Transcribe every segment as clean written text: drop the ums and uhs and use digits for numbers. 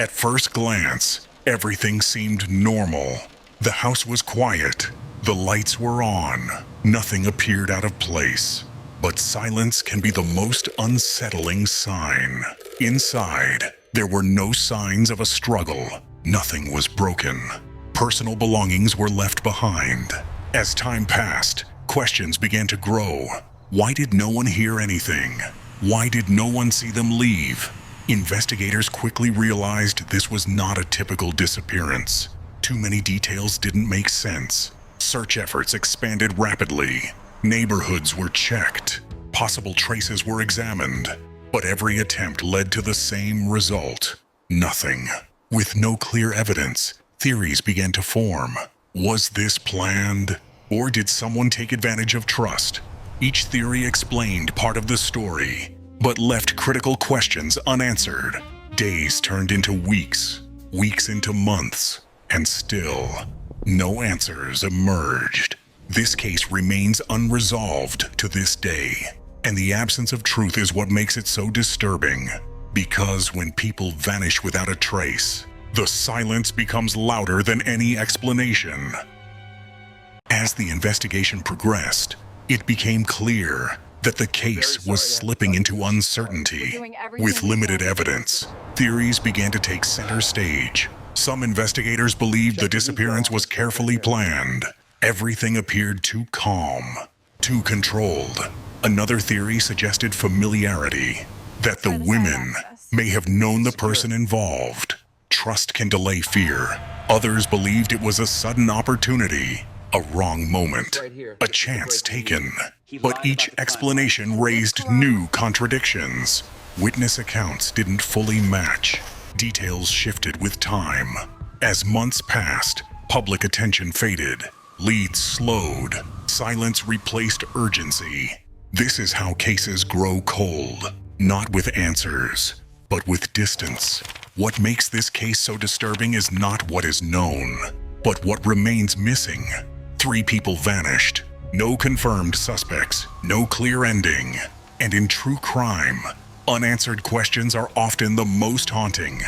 At first glance, everything seemed normal. The house was quiet. The lights were on. Nothing appeared out of place. But silence can be the most unsettling sign. Inside, there were no signs of a struggle. Nothing was broken. Personal belongings were left behind. As time passed, questions began to grow. Why did no one hear anything? Why did no one see them leave? Investigators quickly realized this was not a typical disappearance. Too many details didn't make sense. Search efforts expanded rapidly. Neighborhoods were checked. Possible traces were examined. But every attempt led to the same result. Nothing. With no clear evidence, theories began to form. Was this planned? Or did someone take advantage of trust? Each theory explained part of the story, but left critical questions unanswered. Days turned into weeks, weeks into months, and still, no answers emerged. This case remains unresolved to this day, and the absence of truth is what makes it so disturbing. Because when people vanish without a trace, the silence becomes louder than any explanation. As the investigation progressed, it became clear that the case was slipping into uncertainty. With limited evidence, theories began to take center stage. Some investigators believed the disappearance was carefully planned. Everything appeared too calm, too controlled. Another theory suggested familiarity, that the women may have known the person involved. Trust can delay fear. Others believed it was a sudden opportunity, a wrong moment, a chance taken. But each explanation raised new contradictions. Witness accounts didn't fully match. Details shifted with time. As months passed, public attention faded. Leads slowed. Silence replaced urgency. This is how cases grow cold. Not with answers, but with distance. What makes this case so disturbing is not what is known, but what remains missing. 3 people vanished. No confirmed suspects, no clear ending. And in true crime, unanswered questions are often the most haunting.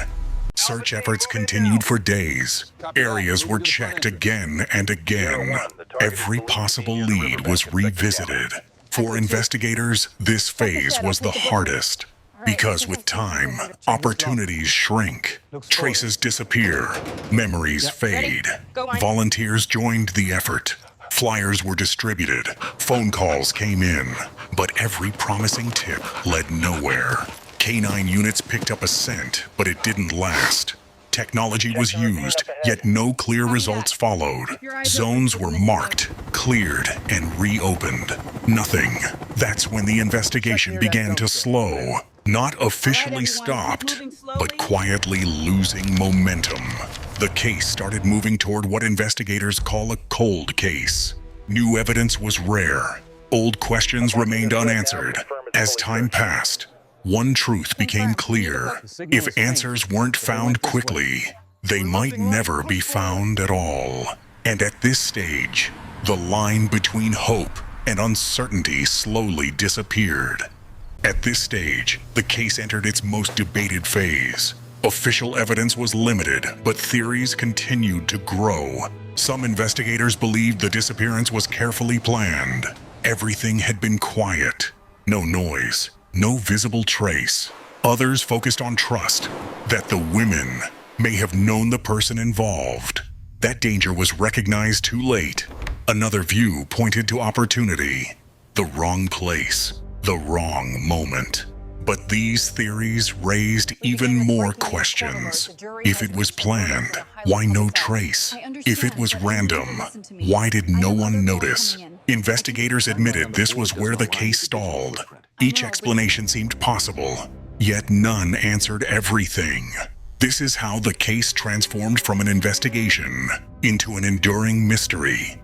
Search efforts continued for days. Areas were checked again and again. Every possible lead was revisited. For investigators, this phase was the hardest. Because with time, opportunities shrink, traces disappear, memories fade. Volunteers joined the effort. Flyers were distributed, phone calls came in, but every promising tip led nowhere. Canine units picked up a scent, but it didn't last. Technology was used, yet no clear results followed. Zones were marked, cleared, and reopened. Nothing. That's when the investigation began to slow. Not officially stopped, but quietly losing momentum. The case started moving toward what investigators call a cold case. New evidence was rare. Old questions remained unanswered. As time passed, one truth became clear. If answers weren't found quickly, they might never be found at all. And at this stage, the line between hope and uncertainty slowly disappeared. At this stage, the case entered its most debated phase. Official evidence was limited, but theories continued to grow. Some investigators believed the disappearance was carefully planned. Everything had been quiet. No noise, no visible trace. Others focused on trust, that the women may have known the person involved. That danger was recognized too late. Another view pointed to opportunity. The wrong place, the wrong moment. But these theories raised even more questions. If it was planned, why no trace? If it was random, why did no one notice? Investigators admitted this was where the case stalled. Each explanation seemed possible, yet none answered everything. This is how the case transformed from an investigation into an enduring mystery.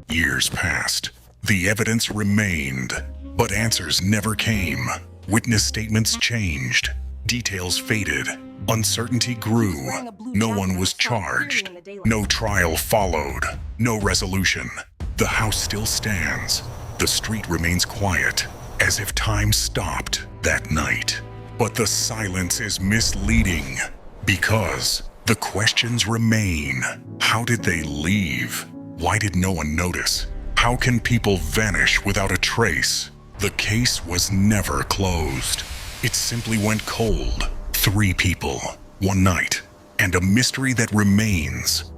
Years passed. The evidence remained, but answers never came. Witness statements changed. Details faded. Uncertainty grew. No one was charged. No trial followed. No resolution. The house still stands. The street remains quiet, as if time stopped that night. But the silence is misleading because the questions remain. How did they leave? Why did no one notice? How can people vanish without a trace? The case was never closed. It simply went cold. 3 people, 1 night, and a mystery that remains